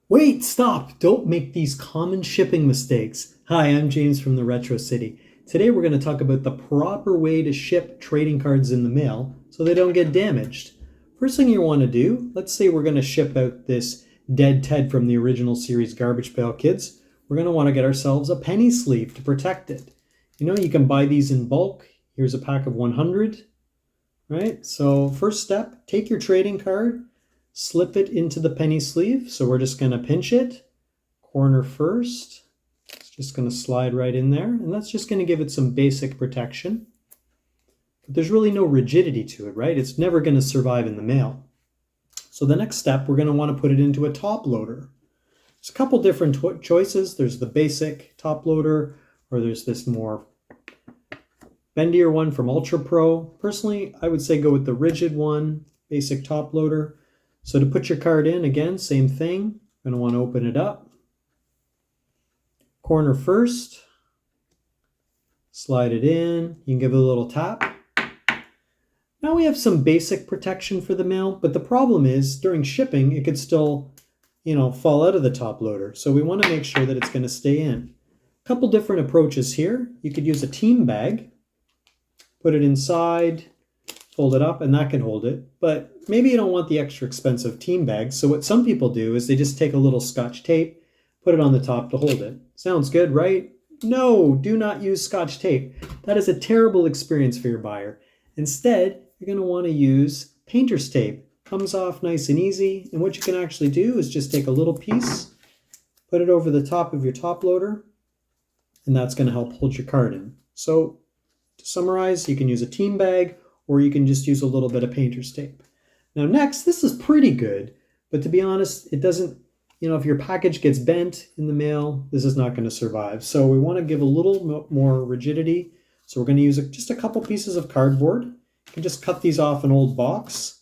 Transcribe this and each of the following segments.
Wait, stop! Don't make these common shipping mistakes. Hi, I'm James from the Retro City. Today we're going to talk about the proper way to ship trading cards in the mail so they don't get damaged. First thing you want to do, let's say we're going to ship out this Dead Ted from the original series Garbage Pail Kids. We're going to want to get ourselves a penny sleeve to protect it. You know, you can buy these in bulk. Here's a pack of 100, right? So first step, take your trading card, slip it into the penny sleeve. So we're just going to pinch it, corner first. It's just going to slide right in there, and that's just going to give it some basic protection. But there's really no rigidity to it, right? It's never going to survive in the mail. So the next step, we're going to want to put it into a top loader. There's a couple different choices. There's the basic top loader, or there's this more bendier one from Ultra Pro. Personally, I would say go with the rigid one, basic top loader. So to put your card in, again, same thing. You're going to want to open it up. Corner first. Slide it in. You can give it a little tap. Now we have some basic protection for the mail, but the problem is during shipping, it could still, fall out of the top loader. So we want to make sure that it's going to stay in. A couple different approaches here. You could use a team bag. Put it inside, fold it up, and that can hold it. But maybe you don't want the extra expensive team bag. So what some people do is they just take a little Scotch tape, put it on the top to hold it. Sounds good, right? No, do not use Scotch tape. That is a terrible experience for your buyer. Instead, you're going to want to use painter's tape. Comes off nice and easy. And what you can actually do is just take a little piece, put it over the top of your top loader, and that's going to help hold your card in. So to summarize, you can use a team bag, or you can just use a little bit of painter's tape. Now next, this is pretty good, but to be honest, it doesn't, if your package gets bent in the mail, this is not going to survive. So we want to give a little more rigidity. So we're going to use just a couple pieces of cardboard. You can just cut these off an old box.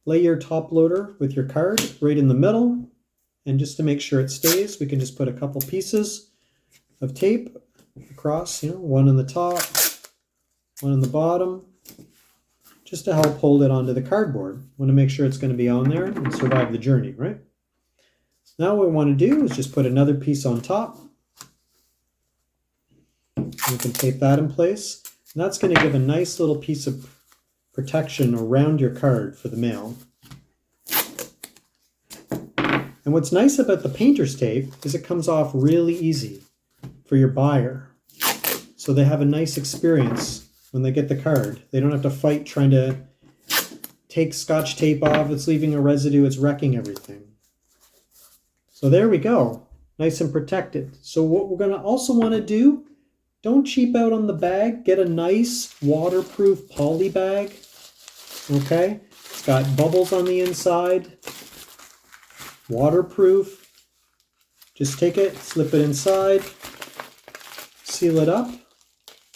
Lay your top loader with your card right in the middle. And just to make sure it stays, we can just put a couple pieces of tape across, one on the top, one on the bottom, just to help hold it onto the cardboard. Want to make sure it's going to be on there and survive the journey, right? Now what we want to do is just put another piece on top. You can tape that in place. And that's going to give a nice little piece of protection around your card for the mail. And what's nice about the painter's tape is it comes off really easy for your buyer. So they have a nice experience when they get the card. They don't have to fight trying to take Scotch tape off. It's leaving a residue. It's wrecking everything. So there we go. Nice and protected. So what we're going to also want to do, don't cheap out on the bag. Get a nice waterproof poly bag. Okay? It's got bubbles on the inside. Waterproof. Just take it, slip it inside, seal it up.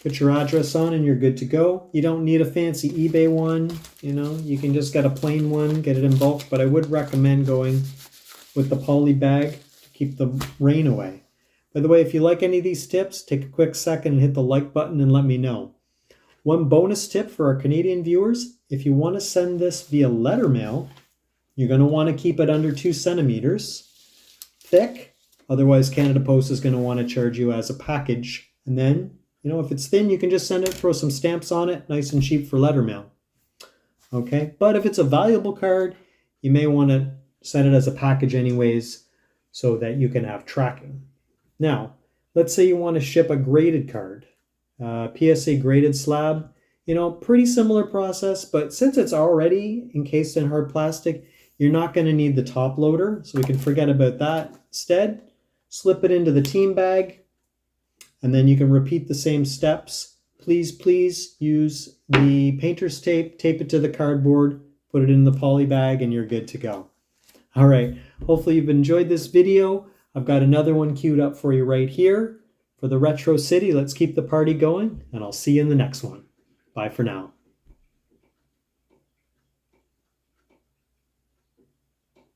Put your address on and you're good to go. You don't need a fancy eBay one. You can just get a plain one, get it in bulk. But I would recommend going with the poly bag to keep the rain away. By the way, if you like any of these tips, take a quick second and hit the like button and let me know. One bonus tip for our Canadian viewers, if you want to send this via letter mail, you're going to want to keep it under 2 centimeters thick. Otherwise, Canada Post is going to want to charge you as a package. And then if it's thin, you can just send it, throw some stamps on it, nice and cheap for letter mail. Okay, but if it's a valuable card, you may want to send it as a package anyways so that you can have tracking. Now, let's say you want to ship a graded card, PSA graded slab. Pretty similar process, but since it's already encased in hard plastic, you're not going to need the top loader, so we can forget about that. Instead, slip it into the team bag. And then you can repeat the same steps. Please use the painter's tape, tape it to the cardboard, put it in the poly bag, and you're good to go. All right, hopefully you've enjoyed this video. I've got another one queued up for you right here. For the Retro City, let's keep the party going, and I'll see you in the next one. Bye for now.